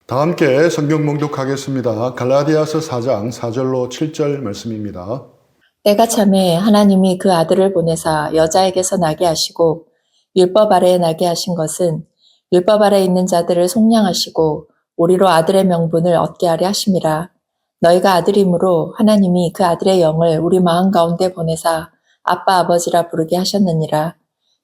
다 함께 성경 봉독하겠습니다. 갈라디아서 4장 4절로 7절 말씀입니다. 때가 참에 하나님이 그 아들을 보내사 여자에게서 나게 하시고 율법 아래에 나게 하신 것은 율법 아래에 있는 자들을 속량하시고 우리로 아들의 명분을 얻게 하려 하심이라. 너희가 아들이므로 하나님이 그 아들의 영을 우리 마음 가운데 보내사 아빠 아버지라 부르게 하셨느니라.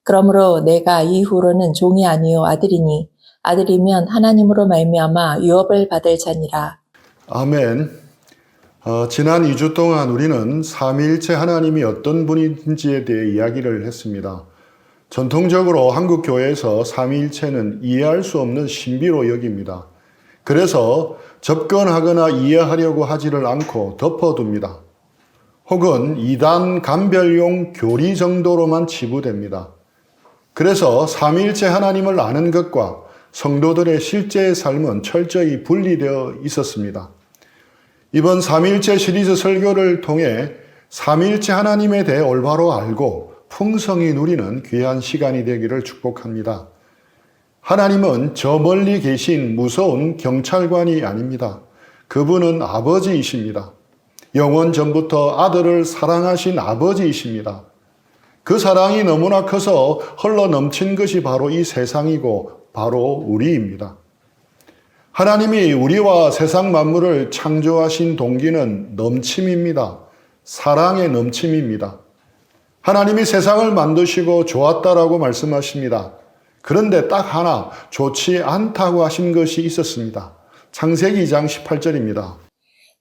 그러므로 내가 이후로는 종이 아니요 아들이니 아들이면 하나님으로 말미암아 유업을 받을 자니라. 아멘. 지난 2주 동안 우리는 삼위일체 하나님이 어떤 분인지에 대해 이야기를 했습니다. 전통적으로 한국 교회에서 삼위일체는 이해할 수 없는 신비로 여깁니다. 그래서 접근하거나 이해하려고 하지를 않고 덮어둡니다. 혹은 이단 감별용 교리 정도로만 치부됩니다. 그래서 삼위일체 하나님을 아는 것과 성도들의 실제의 삶은 철저히 분리되어 있었습니다. 이번 삼위일체 시리즈 설교를 통해 삼위일체 하나님에 대해 올바로 알고 풍성히 누리는 귀한 시간이 되기를 축복합니다. 하나님은 저 멀리 계신 무서운 경찰관이 아닙니다. 그분은 아버지이십니다. 영원 전부터 아들을 사랑하신 아버지이십니다. 그 사랑이 너무나 커서 흘러 넘친 것이 바로 이 세상이고 바로 우리입니다. 하나님이 우리와 세상 만물을 창조하신 동기는 넘침입니다. 사랑의 넘침입니다. 하나님이 세상을 만드시고 좋았다라고 말씀하십니다. 그런데 딱 하나 좋지 않다고 하신 것이 있었습니다. 창세기 2장 18절입니다.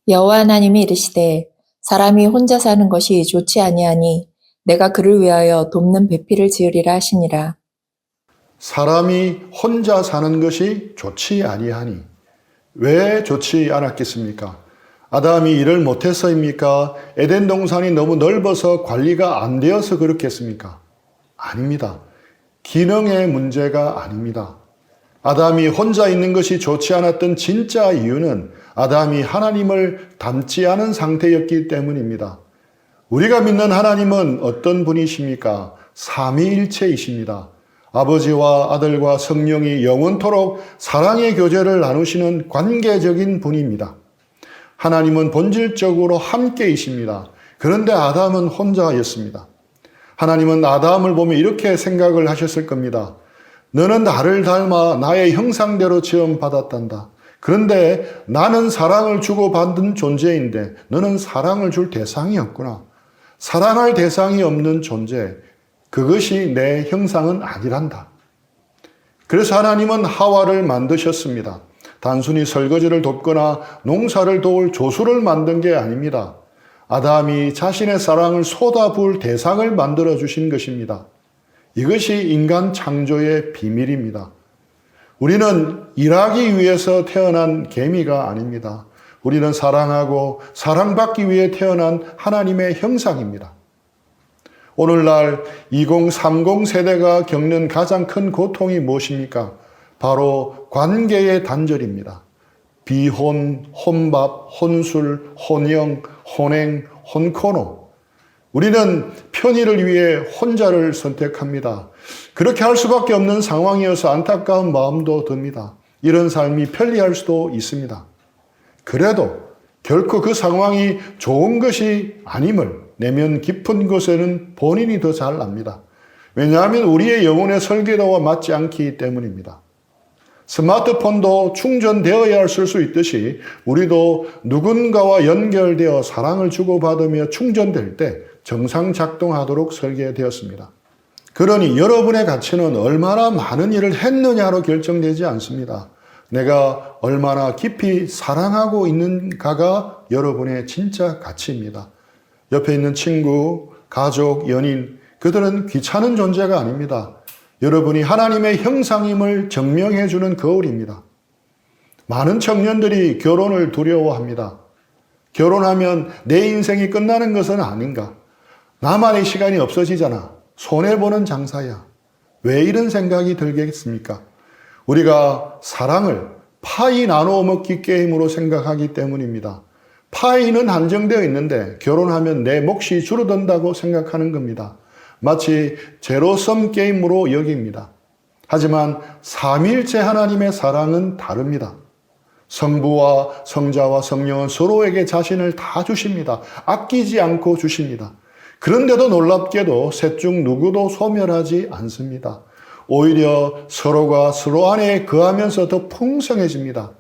여호와 하나님이 이르시되 사람이 혼자 사는 것이 좋지 아니하니 내가 그를 위하여 돕는 배필을 지으리라 하시니라. 사람이 혼자 사는 것이 좋지 아니하니 왜 좋지 않았겠습니까? 아담이 일을 못해서입니까? 에덴 동산이 너무 넓어서 관리가 안 되어서 그렇겠습니까? 아닙니다. 기능의 문제가 아닙니다. 아담이 혼자 있는 것이 좋지 않았던 진짜 이유는 아담이 하나님을 닮지 않은 상태였기 때문입니다. 우리가 믿는 하나님은 어떤 분이십니까? 삼위일체이십니다. 아버지와 아들과 성령이 영원토록 사랑의 교제를 나누시는 관계적인 분입니다. 하나님은 본질적으로 함께이십니다. 그런데 아담은 혼자였습니다. 하나님은 아담을 보며 이렇게 생각을 하셨을 겁니다. 너는 나를 닮아 나의 형상대로 지음받았단다. 그런데 나는 사랑을 주고받은 존재인데 너는 사랑을 줄 대상이 없구나. 사랑할 대상이 없는 존재, 그것이 내 형상은 아니란다. 그래서 하나님은 하와를 만드셨습니다. 단순히 설거지를 돕거나 농사를 도울 조수를 만든 게 아닙니다. 아담이 자신의 사랑을 쏟아부을 대상을 만들어 주신 것입니다. 이것이 인간 창조의 비밀입니다. 우리는 일하기 위해서 태어난 개미가 아닙니다. 우리는 사랑하고 사랑받기 위해 태어난 하나님의 형상입니다. 오늘날 2030 세대가 겪는 가장 큰 고통이 무엇입니까? 바로 관계의 단절입니다. 비혼, 혼밥, 혼술, 혼영, 혼행, 혼코노. 우리는 편의를 위해 혼자를 선택합니다. 그렇게 할 수밖에 없는 상황이어서 안타까운 마음도 듭니다. 이런 삶이 편리할 수도 있습니다. 그래도 결코 그 상황이 좋은 것이 아님을 내면 깊은 곳에는 본인이 더 잘 압니다. 왜냐하면 우리의 영혼의 설계도와 맞지 않기 때문입니다. 스마트폰도 충전되어야 쓸 수 있듯이 우리도 누군가와 연결되어 사랑을 주고받으며 충전될 때 정상 작동하도록 설계되었습니다. 그러니 여러분의 가치는 얼마나 많은 일을 했느냐로 결정되지 않습니다. 내가 얼마나 깊이 사랑하고 있는가가 여러분의 진짜 가치입니다. 옆에 있는 친구, 가족, 연인, 그들은 귀찮은 존재가 아닙니다. 여러분이 하나님의 형상임을 증명해 주는 거울입니다. 많은 청년들이 결혼을 두려워합니다. 결혼하면 내 인생이 끝나는 것은 아닌가? 나만의 시간이 없어지잖아. 손해보는 장사야. 왜 이런 생각이 들겠습니까? 우리가 사랑을 파이 나누어 먹기 게임으로 생각하기 때문입니다. 파이는 한정되어 있는데 결혼하면 내 몫이 줄어든다고 생각하는 겁니다. 마치 제로섬 게임으로 여깁니다. 하지만 삼위일체 하나님의 사랑은 다릅니다. 성부와 성자와 성령은 서로에게 자신을 다 주십니다. 아끼지 않고 주십니다. 그런데도 놀랍게도 셋 중 누구도 소멸하지 않습니다. 오히려 서로가 서로 안에 거하면서 더 풍성해집니다.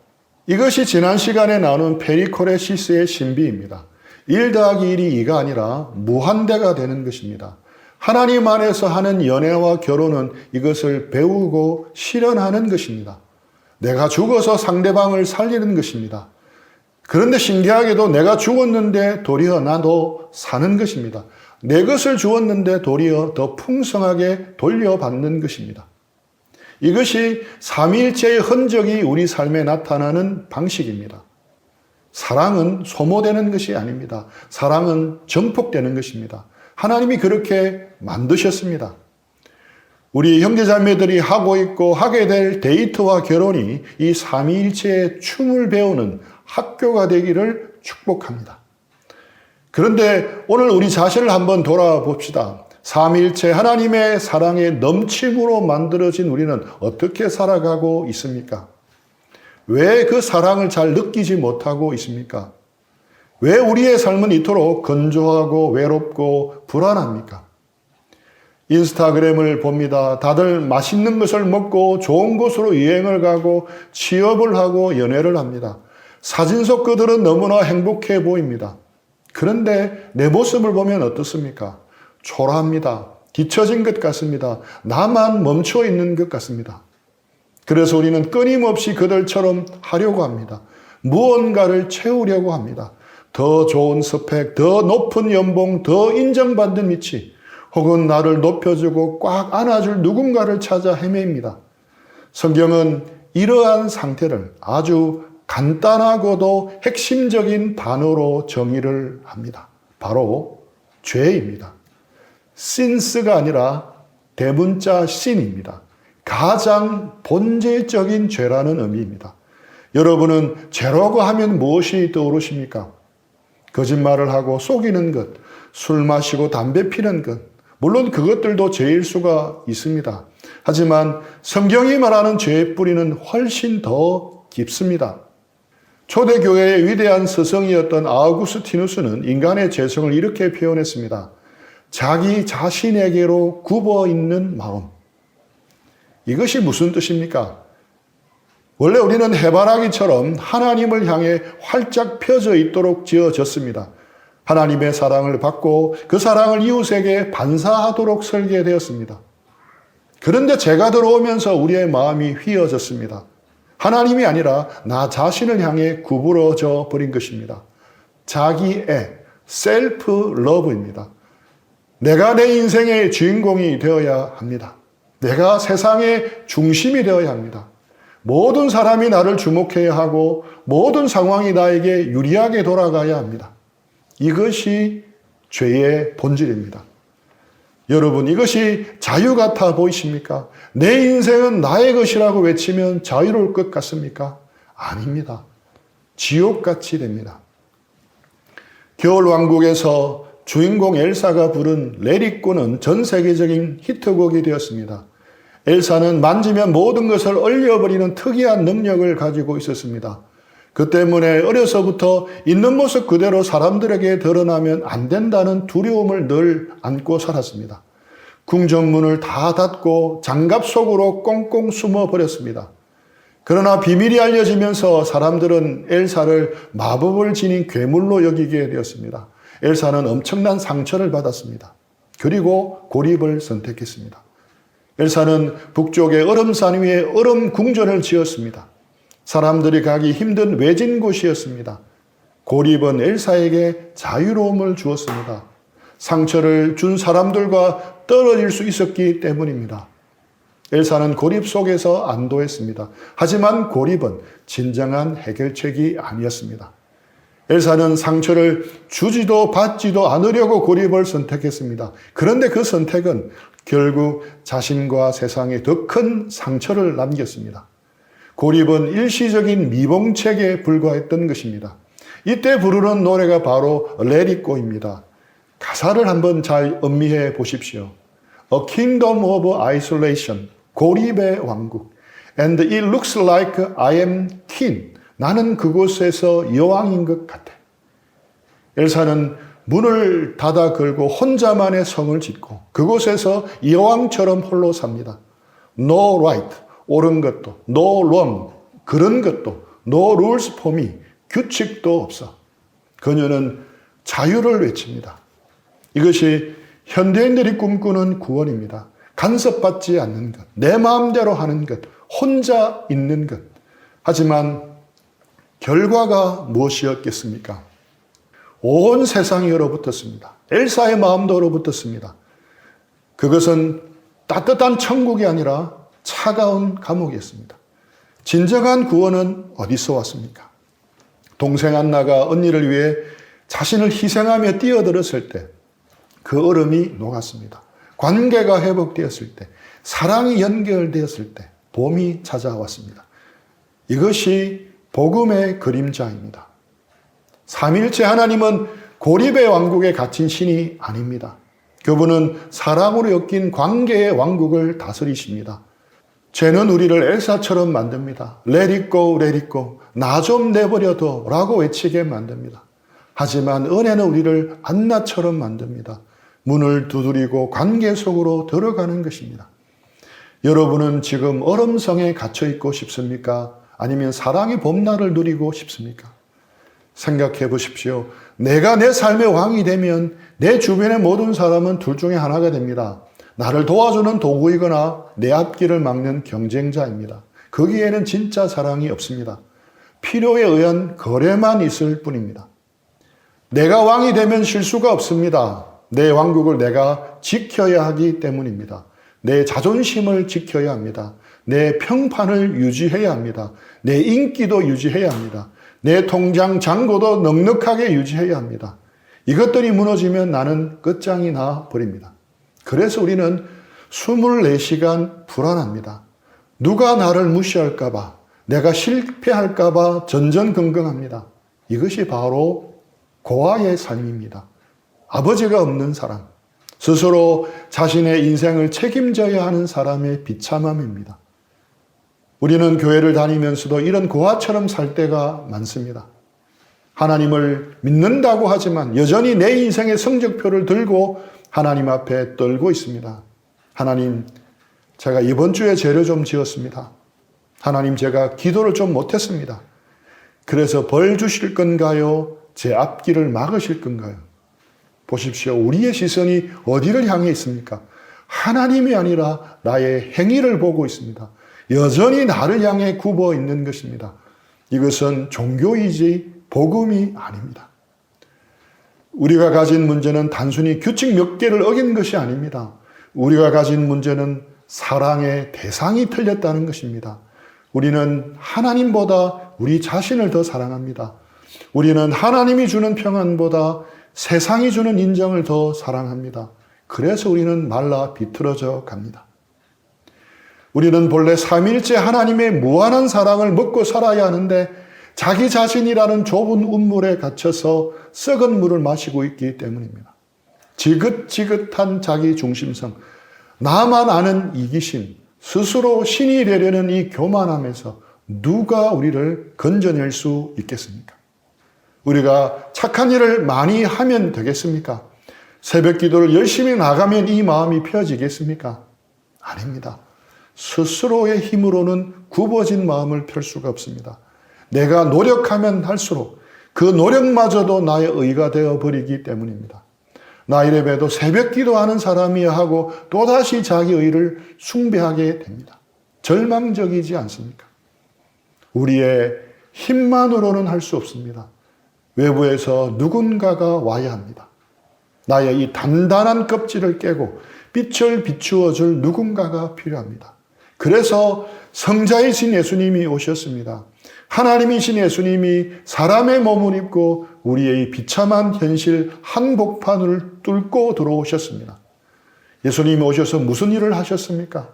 이것이 지난 시간에 나눈 페리코레시스의 신비입니다. 1 더하기 1이 2가 아니라 무한대가 되는 것입니다. 하나님 안에서 하는 연애와 결혼은 이것을 배우고 실현하는 것입니다. 내가 죽어서 상대방을 살리는 것입니다. 그런데 신기하게도 내가 죽었는데 도리어 나도 사는 것입니다. 내 것을 주었는데 도리어 더 풍성하게 돌려받는 것입니다. 이것이 삼위일체의 흔적이 우리 삶에 나타나는 방식입니다. 사랑은 소모되는 것이 아닙니다. 사랑은 전폭되는 것입니다. 하나님이 그렇게 만드셨습니다. 우리 형제자매들이 하고 있고 하게 될 데이트와 결혼이 이 삼위일체의 춤을 배우는 학교가 되기를 축복합니다. 그런데 오늘 우리 자신을 한번 돌아봅시다. 삼위일체 하나님의 사랑의 넘침으로 만들어진 우리는 어떻게 살아가고 있습니까? 왜 그 사랑을 잘 느끼지 못하고 있습니까? 왜 우리의 삶은 이토록 건조하고 외롭고 불안합니까? 인스타그램을 봅니다. 다들 맛있는 것을 먹고 좋은 곳으로 여행을 가고 취업을 하고 연애를 합니다. 사진 속 그들은 너무나 행복해 보입니다. 그런데 내 모습을 보면 어떻습니까? 초라합니다. 뒤처진 것 같습니다. 나만 멈춰 있는 것 같습니다. 그래서 우리는 끊임없이 그들처럼 하려고 합니다. 무언가를 채우려고 합니다. 더 좋은 스펙, 더 높은 연봉, 더 인정받는 위치, 혹은 나를 높여주고 꽉 안아줄 누군가를 찾아 헤매입니다. 성경은 이러한 상태를 아주 간단하고도 핵심적인 단어로 정의를 합니다. 바로 죄입니다. sin스가 아니라 대문자 sin입니다. 가장 본질적인 죄라는 의미입니다. 여러분은 죄라고 하면 무엇이 떠오르십니까? 거짓말을 하고 속이는 것, 술 마시고 담배 피는 것, 물론 그것들도 죄일 수가 있습니다. 하지만 성경이 말하는 죄의 뿌리는 훨씬 더 깊습니다. 초대교회의 위대한 스승이었던 아우구스티누스는 인간의 죄성을 이렇게 표현했습니다. 자기 자신에게로 굽어 있는 마음. 이것이 무슨 뜻입니까? 원래 우리는 해바라기처럼 하나님을 향해 활짝 펴져 있도록 지어졌습니다. 하나님의 사랑을 받고 그 사랑을 이웃에게 반사하도록 설계되었습니다. 그런데 죄가 들어오면서 우리의 마음이 휘어졌습니다. 하나님이 아니라 나 자신을 향해 구부러져 버린 것입니다. 자기애, 셀프 러브입니다. 내가 내 인생의 주인공이 되어야 합니다. 내가 세상의 중심이 되어야 합니다. 모든 사람이 나를 주목해야 하고 모든 상황이 나에게 유리하게 돌아가야 합니다. 이것이 죄의 본질입니다. 여러분, 이것이 자유 같아 보이십니까? 내 인생은 나의 것이라고 외치면 자유로울 것 같습니까? 아닙니다. 지옥같이 됩니다. 겨울왕국에서 주인공 엘사가 부른 레리꼬는 전 세계적인 히트곡이 되었습니다. 엘사는 만지면 모든 것을 얼려버리는 특이한 능력을 가지고 있었습니다. 그 때문에 어려서부터 있는 모습 그대로 사람들에게 드러나면 안 된다는 두려움을 늘 안고 살았습니다. 궁전문을 다 닫고 장갑 속으로 꽁꽁 숨어버렸습니다. 그러나 비밀이 알려지면서 사람들은 엘사를 마법을 지닌 괴물로 여기게 되었습니다. 엘사는 엄청난 상처를 받았습니다. 그리고 고립을 선택했습니다. 엘사는 북쪽의 얼음산 위에 얼음 궁전을 지었습니다. 사람들이 가기 힘든 외진 곳이었습니다. 고립은 엘사에게 자유로움을 주었습니다. 상처를 준 사람들과 떨어질 수 있었기 때문입니다. 엘사는 고립 속에서 안도했습니다. 하지만 고립은 진정한 해결책이 아니었습니다. 엘사는 상처를 주지도 받지도 않으려고 고립을 선택했습니다. 그런데 그 선택은 결국 자신과 세상에 더 큰 상처를 남겼습니다. 고립은 일시적인 미봉책에 불과했던 것입니다. 이때 부르는 노래가 바로 Let It Go입니다. 가사를 한번 잘 음미해 보십시오. A kingdom of isolation, 고립의 왕국. And it looks like I am king, 나는 그곳에서 여왕인 것 같아. 엘사는 문을 닫아 걸고 혼자만의 성을 짓고 그곳에서 여왕처럼 홀로 삽니다. No right, 옳은 것도, no wrong, 그런 것도, no rules for me, 규칙도 없어. 그녀는 자유를 외칩니다. 이것이 현대인들이 꿈꾸는 구원입니다. 간섭받지 않는 것, 내 마음대로 하는 것, 혼자 있는 것. 하지만 결과가 무엇이었겠습니까? 온 세상이 얼어붙었습니다. 엘사의 마음도 얼어붙었습니다. 그것은 따뜻한 천국이 아니라 차가운 감옥이었습니다. 진정한 구원은 어디서 왔습니까? 동생 안나가 언니를 위해 자신을 희생하며 뛰어들었을 때 그 얼음이 녹았습니다. 관계가 회복되었을 때, 사랑이 연결되었을 때 봄이 찾아왔습니다. 이것이 복음의 그림자입니다. 삼위일체 하나님은 고립의 왕국에 갇힌 신이 아닙니다. 그분은 사랑으로 엮인 관계의 왕국을 다스리십니다. 죄는 우리를 엘사처럼 만듭니다. Let it go, let it go. 나 좀 내버려둬 라고 외치게 만듭니다. 하지만 은혜는 우리를 안나처럼 만듭니다. 문을 두드리고 관계 속으로 들어가는 것입니다. 여러분은 지금 얼음성에 갇혀 있고 싶습니까? 아니면 사랑의 봄날을 누리고 싶습니까? 생각해 보십시오. 내가 내 삶의 왕이 되면 내 주변의 모든 사람은 둘 중에 하나가 됩니다. 나를 도와주는 도구이거나 내 앞길을 막는 경쟁자입니다. 거기에는 진짜 사랑이 없습니다. 필요에 의한 거래만 있을 뿐입니다. 내가 왕이 되면 실수가 없습니다. 내 왕국을 내가 지켜야 하기 때문입니다. 내 자존심을 지켜야 합니다. 내 평판을 유지해야 합니다. 내 인기도 유지해야 합니다. 내 통장 잔고도 넉넉하게 유지해야 합니다. 이것들이 무너지면 나는 끝장이 나 버립니다. 그래서 우리는 24시간 불안합니다. 누가 나를 무시할까봐, 내가 실패할까봐 전전긍긍합니다. 이것이 바로 고아의 삶입니다. 아버지가 없는 사람, 스스로 자신의 인생을 책임져야 하는 사람의 비참함입니다. 우리는 교회를 다니면서도 이런 고아처럼 살 때가 많습니다. 하나님을 믿는다고 하지만 여전히 내 인생의 성적표를 들고 하나님 앞에 떨고 있습니다. 하나님, 제가 이번 주에 죄를 좀 지었습니다. 하나님, 제가 기도를 좀 못했습니다. 그래서 벌 주실 건가요? 제 앞길을 막으실 건가요? 보십시오. 우리의 시선이 어디를 향해 있습니까? 하나님이 아니라 나의 행위를 보고 있습니다. 여전히 나를 향해 굽어 있는 것입니다. 이것은 종교이지 복음이 아닙니다. 우리가 가진 문제는 단순히 규칙 몇 개를 어긴 것이 아닙니다. 우리가 가진 문제는 사랑의 대상이 틀렸다는 것입니다. 우리는 하나님보다 우리 자신을 더 사랑합니다. 우리는 하나님이 주는 평안보다 세상이 주는 인정을 더 사랑합니다. 그래서 우리는 말라 비틀어져 갑니다. 우리는 본래 삼위일체 하나님의 무한한 사랑을 먹고 살아야 하는데 자기 자신이라는 좁은 운물에 갇혀서 썩은 물을 마시고 있기 때문입니다. 지긋지긋한 자기 중심성, 나만 아는 이기심, 스스로 신이 되려는 이 교만함에서 누가 우리를 건져낼 수 있겠습니까? 우리가 착한 일을 많이 하면 되겠습니까? 새벽 기도를 열심히 나가면 이 마음이 펴지겠습니까? 아닙니다. 스스로의 힘으로는 굽어진 마음을 펼 수가 없습니다. 내가 노력하면 할수록 그 노력마저도 나의 의가 되어버리기 때문입니다. 나 이래봬도 새벽 기도하는 사람이야 하고 또다시 자기 의를 숭배하게 됩니다. 절망적이지 않습니까? 우리의 힘만으로는 할 수 없습니다. 외부에서 누군가가 와야 합니다. 나의 이 단단한 껍질을 깨고 빛을 비추어 줄 누군가가 필요합니다. 그래서 성자이신 예수님이 오셨습니다. 하나님이신 예수님이 사람의 몸을 입고 우리의 비참한 현실 한복판을 뚫고 들어오셨습니다. 예수님이 오셔서 무슨 일을 하셨습니까?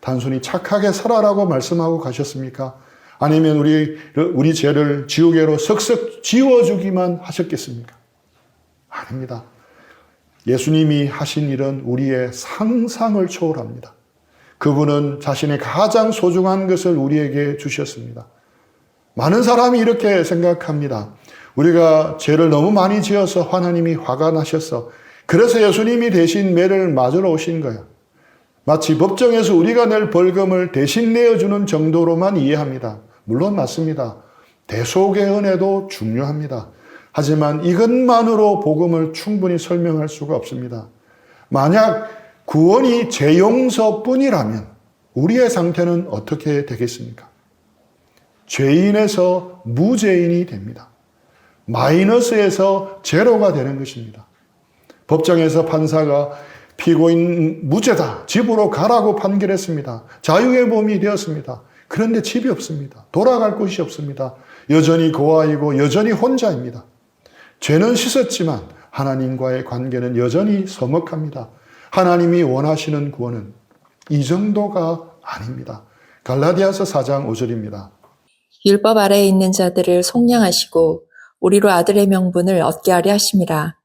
단순히 착하게 살아라고 말씀하고 가셨습니까? 아니면 우리 죄를 지우개로 석석 지워주기만 하셨겠습니까? 아닙니다. 예수님이 하신 일은 우리의 상상을 초월합니다. 그분은 자신의 가장 소중한 것을 우리에게 주셨습니다. 많은 사람이 이렇게 생각합니다. 우리가 죄를 너무 많이 지어서 하나님이 화가 나셔서 그래서 예수님이 대신 매를 맞으러 오신 거야. 마치 법정에서 우리가 낼 벌금을 대신 내어주는 정도로만 이해합니다. 물론 맞습니다. 대속의 은혜도 중요합니다. 하지만 이것만으로 복음을 충분히 설명할 수가 없습니다. 만약 구원이 죄 용서뿐이라면 우리의 상태는 어떻게 되겠습니까? 죄인에서 무죄인이 됩니다. 마이너스에서 제로가 되는 것입니다. 법정에서 판사가 피고인 무죄다, 집으로 가라고 판결했습니다. 자유의 몸이 되었습니다. 그런데 집이 없습니다. 돌아갈 곳이 없습니다. 여전히 고아이고 여전히 혼자입니다. 죄는 씻었지만 하나님과의 관계는 여전히 서먹합니다. 하나님이 원하시는 구원은 이 정도가 아닙니다. 갈라디아서 4장 5절입니다. 율법 아래에 있는 자들을 속량하시고 우리로 아들의 명분을 얻게 하려 하심이라.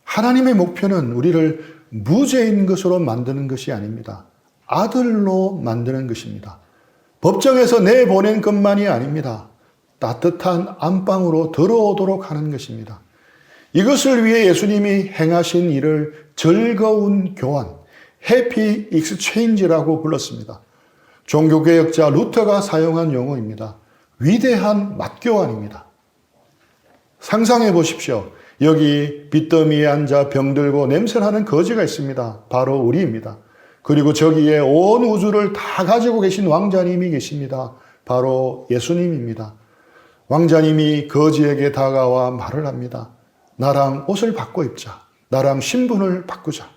하나님의 목표는 우리를 무죄인 것으로 만드는 것이 아닙니다. 아들로 만드는 것입니다. 법정에서 내보낸 것만이 아닙니다. 따뜻한 안방으로 들어오도록 하는 것입니다. 이것을 위해 예수님이 행하신 일을 즐거운 교환, 해피 익스체인지라고 불렀습니다. 종교개혁자 루터가 사용한 용어입니다. 위대한 맞교환입니다. 상상해 보십시오. 여기 빚더미에 앉아 병들고 냄새나는 거지가 있습니다. 바로 우리입니다. 그리고 저기에 온 우주를 다 가지고 계신 왕자님이 계십니다. 바로 예수님입니다. 왕자님이 거지에게 다가와 말을 합니다. 나랑 옷을 바꿔 입자. 나랑 신분을 바꾸자.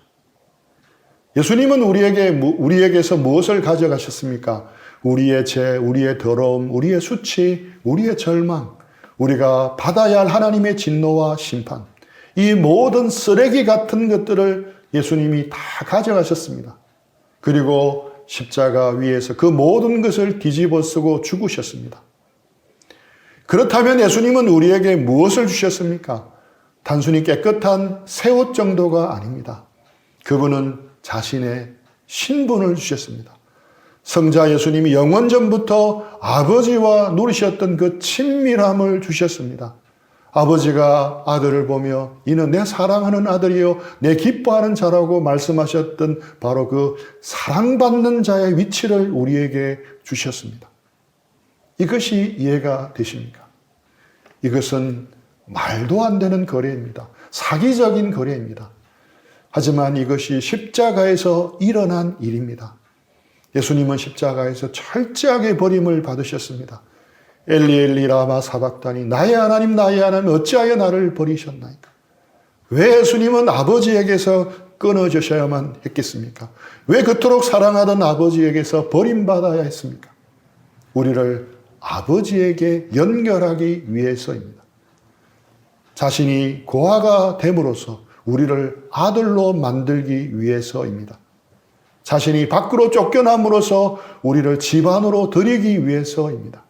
예수님은 우리에게서 무엇을 가져가셨습니까? 우리의 죄, 우리의 더러움, 우리의 수치, 우리의 절망, 우리가 받아야 할 하나님의 진노와 심판, 이 모든 쓰레기 같은 것들을 예수님이 다 가져가셨습니다. 그리고 십자가 위에서 그 모든 것을 뒤집어 쓰고 죽으셨습니다. 그렇다면 예수님은 우리에게 무엇을 주셨습니까? 단순히 깨끗한 새 옷 정도가 아닙니다. 그분은 자신의 신분을 주셨습니다. 성자 예수님이 영원 전부터 아버지와 누리셨던 그 친밀함을 주셨습니다. 아버지가 아들을 보며 이는 내 사랑하는 아들이요 내 기뻐하는 자라고 말씀하셨던 바로 그 사랑받는 자의 위치를 우리에게 주셨습니다. 이것이 이해가 되십니까? 이것은 말도 안 되는 거래입니다. 사기적인 거래입니다. 하지만 이것이 십자가에서 일어난 일입니다. 예수님은 십자가에서 철저하게 버림을 받으셨습니다. 엘리 엘리 라마 사박다니 나의 하나님 어찌하여 나를 버리셨나이까? 왜 예수님은 아버지에게서 끊어주셔야만 했겠습니까? 왜 그토록 사랑하던 아버지에게서 버림받아야 했습니까? 우리를 아버지에게 연결하기 위해서입니다. 자신이 고아가 됨으로써 우리를 아들로 만들기 위해서입니다. 자신이 밖으로 쫓겨남으로써 우리를 집 안으로 들이기 위해서입니다.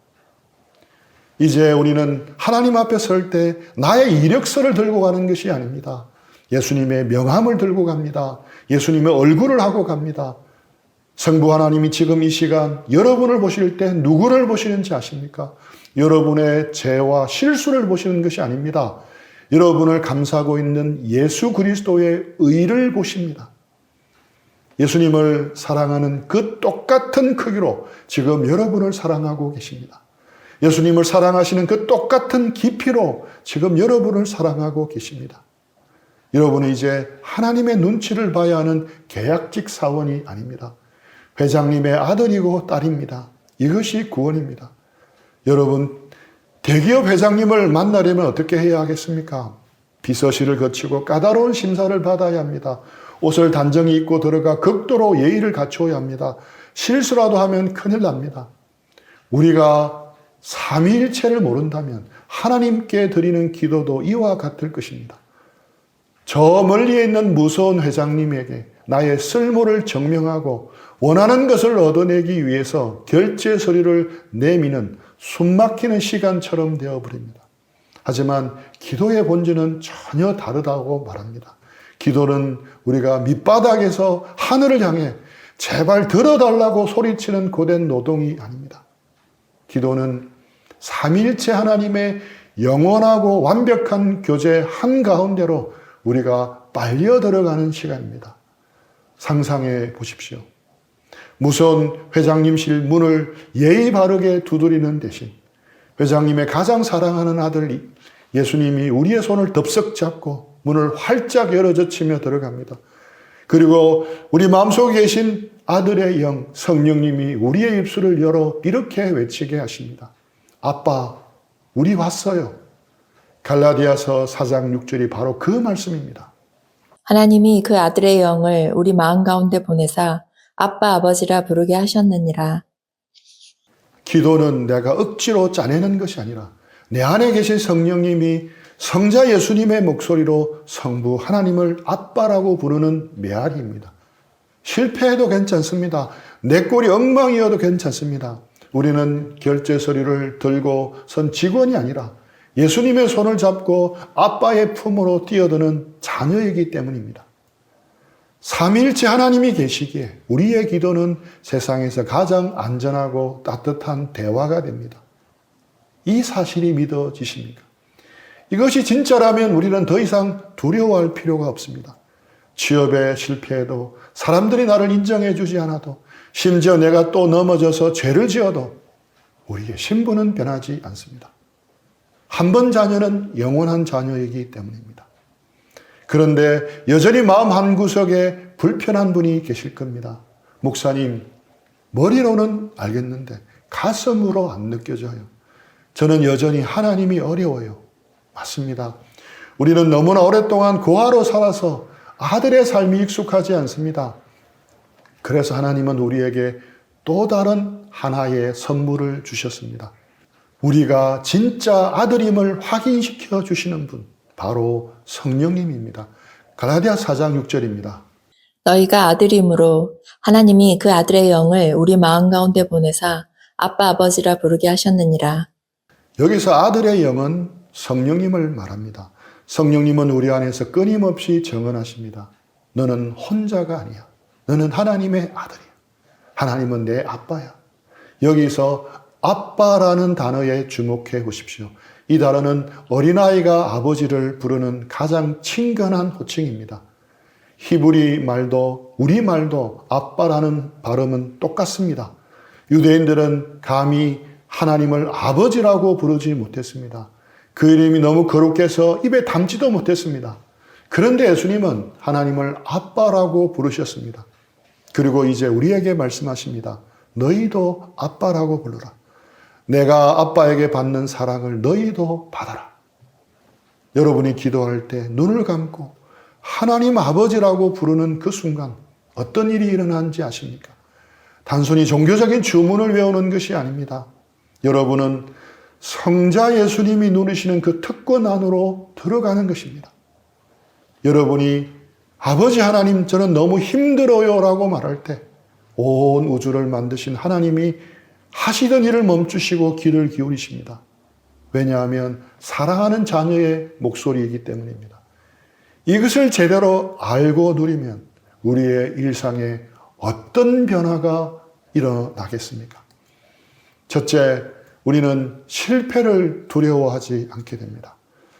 이제 우리는 하나님 앞에 설 때 나의 이력서를 들고 가는 것이 아닙니다. 예수님의 명함을 들고 갑니다. 예수님의 얼굴을 하고 갑니다. 성부 하나님이 지금 이 시간 여러분을 보실 때 누구를 보시는지 아십니까? 여러분의 죄와 실수를 보시는 것이 아닙니다. 여러분을 감싸고 있는 예수 그리스도의 의를 보십니다. 예수님을 사랑하는 그 똑같은 크기로 지금 여러분을 사랑하고 계십니다. 예수님을 사랑하시는 그 똑같은 깊이로 지금 여러분을 사랑하고 계십니다. 여러분은 이제 하나님의 눈치를 봐야 하는 계약직 사원이 아닙니다. 회장님의 아들이고 딸입니다. 이것이 구원입니다. 여러분, 대기업 회장님을 만나려면 어떻게 해야 하겠습니까? 비서실을 거치고 까다로운 심사를 받아야 합니다. 옷을 단정히 입고 들어가 극도로 예의를 갖추어야 합니다. 실수라도 하면 큰일 납니다. 우리가 삼위일체를 모른다면 하나님께 드리는 기도도 이와 같을 것입니다. 저 멀리에 있는 무서운 회장님에게 나의 쓸모를 증명하고 원하는 것을 얻어내기 위해서 결제 서류를 내미는 숨막히는 시간처럼 되어버립니다. 하지만 기도의 본질은 전혀 다르다고 말합니다. 기도는 우리가 밑바닥에서 하늘을 향해 제발 들어달라고 소리치는 고된 노동이 아닙니다. 기도는 삼위일체 하나님의 영원하고 완벽한 교제 한가운데로 우리가 빨려 들어가는 시간입니다. 상상해 보십시오. 무서운 회장님실 문을 예의 바르게 두드리는 대신 회장님의 가장 사랑하는 아들 예수님이 우리의 손을 덥석 잡고 문을 활짝 열어젖히며 들어갑니다. 그리고 우리 마음속에 계신 아들의 영 성령님이 우리의 입술을 열어 이렇게 외치게 하십니다. 아빠, 우리 왔어요. 갈라디아서 4장 6절이 바로 그 말씀입니다. 하나님이 그 아들의 영을 우리 마음 가운데 보내사 아빠 아버지라 부르게 하셨느니라. 기도는 내가 억지로 짜내는 것이 아니라 내 안에 계신 성령님이 성자 예수님의 목소리로 성부 하나님을 아빠라고 부르는 메아리입니다. 실패해도 괜찮습니다. 내 꼴이 엉망이어도 괜찮습니다. 우리는 결제서류를 들고 선 직원이 아니라 예수님의 손을 잡고 아빠의 품으로 뛰어드는 자녀이기 때문입니다. 삼위일체 하나님이 계시기에 우리의 기도는 세상에서 가장 안전하고 따뜻한 대화가 됩니다. 이 사실이 믿어지십니까? 이것이 진짜라면 우리는 더 이상 두려워할 필요가 없습니다. 취업에 실패해도 사람들이 나를 인정해 주지 않아도 심지어 내가 또 넘어져서 죄를 지어도 우리의 신분은 변하지 않습니다. 한 번 자녀는 영원한 자녀이기 때문입니다. 그런데 여전히 마음 한구석에 불편한 분이 계실 겁니다. 목사님, 머리로는 알겠는데 가슴으로 안 느껴져요. 저는 여전히 하나님이 어려워요. 맞습니다. 우리는 너무나 오랫동안 고아로 살아서 아들의 삶이 익숙하지 않습니다. 그래서 하나님은 우리에게 또 다른 하나의 선물을 주셨습니다. 우리가 진짜 아들임을 확인시켜 주시는 분, 바로 성령님입니다. 갈라디아 4장 6절입니다. 너희가 아들이므로 하나님이 그 아들의 영을 우리 마음 가운데 보내사 아빠 아버지라 부르게 하셨느니라. 여기서 아들의 영은 성령님을 말합니다. 성령님은 우리 안에서 끊임없이 정언하십니다. 너는 혼자가 아니야. 너는 하나님의 아들이야. 하나님은 내 아빠야. 여기서 아빠라는 단어에 주목해 보십시오. 이 단어는 어린아이가 아버지를 부르는 가장 친근한 호칭입니다. 히브리 말도 우리 말도 아빠라는 발음은 똑같습니다. 유대인들은 감히 하나님을 아버지라고 부르지 못했습니다. 그 이름이 너무 거룩해 서 입에 담지도 못했습니다. 그런데 예수님은 하나님을 아빠라고 부르셨습니다. 그리고 이제 우리에게 말씀하십니다. 너희도 아빠라고 불러라. 내가 아빠에게 받는 사랑을 너희도 받아라. 여러분이 기도할 때 눈을 감고 하나님 아버지라고 부르는 그 순간 어떤 일이 일어나는지 아십니까? 단순히 종교적인 주문을 외우는 것이 아닙니다. 여러분은 성자 예수님이 누리시는 그 특권 안으로 들어가는 것입니다. 여러분이 아버지 하나님 저는 너무 힘들어요 라고 말할 때 온 우주를 만드신 하나님이 하시던 일을 멈추시고 귀를 기울이십니다. 왜냐하면 사랑하는 자녀의 목소리이기 때문입니다. 이것을 제대로 알고 누리면 우리의 일상에 어떤 변화가 일어나겠습니까? 첫째, 우리는 실패를 두려워하지 않게 됩니다.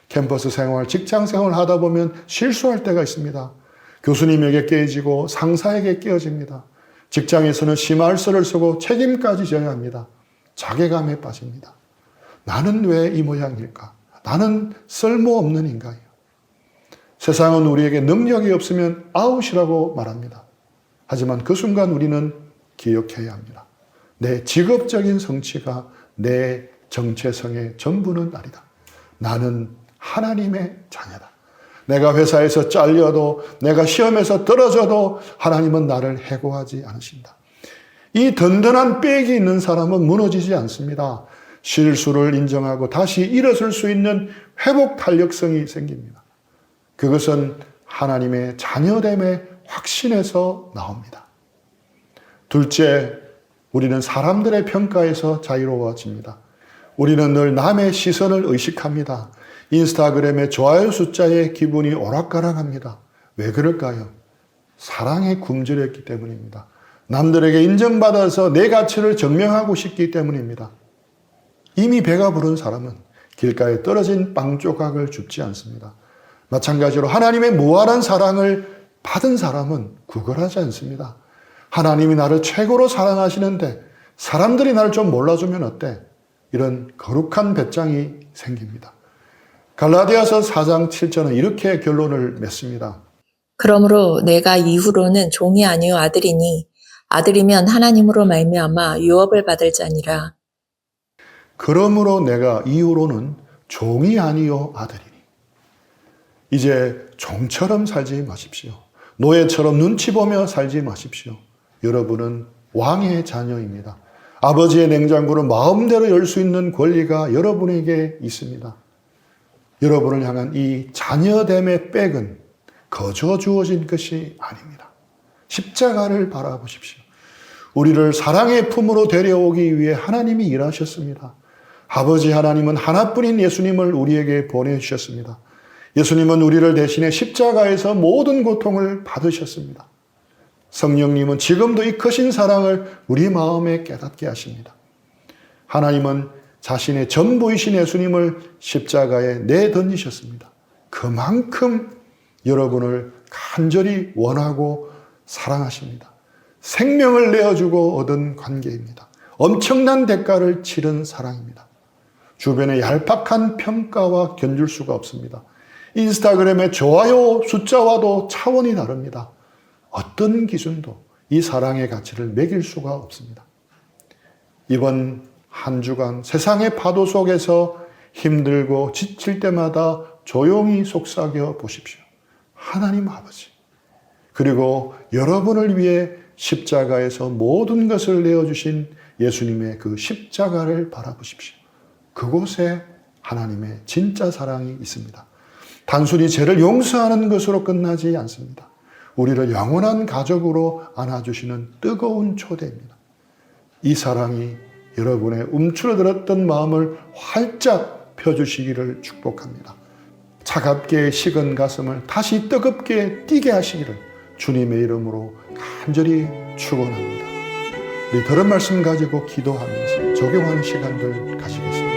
캠퍼스 생활, 직장 생활을 하다 보면 실수할 때가 있습니다. 교수님에게 깨지고 상사에게 깨어집니다. 직장에서는 심할서를 쓰고 책임까지 져야 합니다. 자괴감에 빠집니다. 나는 왜 이 모양일까? 나는 쓸모없는 인간이에요. 세상은 우리에게 능력이 없으면 아웃이라고 말합니다. 하지만 그 순간 우리는 기억해야 합니다. 내 직업적인 성취가 내 정체성의 전부는 아니다. 나는 하나님의 자녀다. 내가 회사에서 잘려도 내가 시험에서 떨어져도 하나님은 나를 해고하지 않으신다. 이 든든한 백이 있는 사람은 무너지지 않습니다. 실수를 인정하고 다시 일어설 수 있는 회복 탄력성이 생깁니다. 그것은 하나님의 자녀됨의 확신에서 나옵니다. 둘째, 우리는 사람들의 평가에서 자유로워집니다. 우리는 늘 남의 시선을 의식합니다. 인스타그램의 좋아요 숫자에 기분이 오락가락합니다. 왜 그럴까요? 사랑에 굶주렸기 때문입니다. 남들에게 인정받아서 내 가치를 증명하고 싶기 때문입니다. 이미 배가 부른 사람은 길가에 떨어진 빵 조각을 줍지 않습니다. 마찬가지로 하나님의 무한한 사랑을 받은 사람은 구걸하지 않습니다. 하나님이 나를 최고로 사랑하시는데 사람들이 나를 좀 몰라주면 어때? 이런 거룩한 배짱이 생깁니다. 갈라디아서 4장 7절은 이렇게 결론을 맺습니다. 그러므로 내가 이후로는 종이 아니요 아들이니 아들이면 하나님으로 말미암아 유업을 받을 자니라. 그러므로 내가 이후로는 종이 아니요 아들이니. 이제 종처럼 살지 마십시오. 노예처럼 눈치 보며 살지 마십시오. 여러분은 왕의 자녀입니다. 아버지의 냉장고를 마음대로 열 수 있는 권리가 여러분에게 있습니다. 여러분을 향한 이 자녀됨의 백은 거저 주어진 것이 아닙니다. 십자가를 바라보십시오. 우리를 사랑의 품으로 데려오기 위해 하나님이 일하셨습니다. 아버지 하나님은 하나뿐인 예수님을 우리에게 보내주셨습니다. 예수님은 우리를 대신해 십자가에서 모든 고통을 받으셨습니다. 성령님은 지금도 이 크신 사랑을 우리 마음에 깨닫게 하십니다. 하나님은 자신의 전부이신 예수님을 십자가에 내던지셨습니다. 그만큼 여러분을 간절히 원하고 사랑하십니다. 생명을 내어주고 얻은 관계입니다. 엄청난 대가를 치른 사랑입니다. 주변의 얄팍한 평가와 견줄 수가 없습니다. 인스타그램의 좋아요 숫자와도 차원이 다릅니다. 어떤 기준도 이 사랑의 가치를 매길 수가 없습니다. 이번 한 주간 세상의 파도 속에서 힘들고 지칠 때마다 조용히 속삭여 보십시오. 하나님 아버지, 그리고 여러분을 위해 십자가에서 모든 것을 내어주신 예수님의 그 십자가를 바라보십시오. 그곳에 하나님의 진짜 사랑이 있습니다. 단순히 죄를 용서하는 것으로 끝나지 않습니다. 우리를 영원한 가족으로 안아주시는 뜨거운 초대입니다. 이 사랑이 여러분의 움츠러들었던 마음을 활짝 펴주시기를 축복합니다. 차갑게 식은 가슴을 다시 뜨겁게 뛰게 하시기를 주님의 이름으로 간절히 축원합니다. 우리 들은 말씀 가지고 기도하면서 적용하는 시간들 가지겠습니다.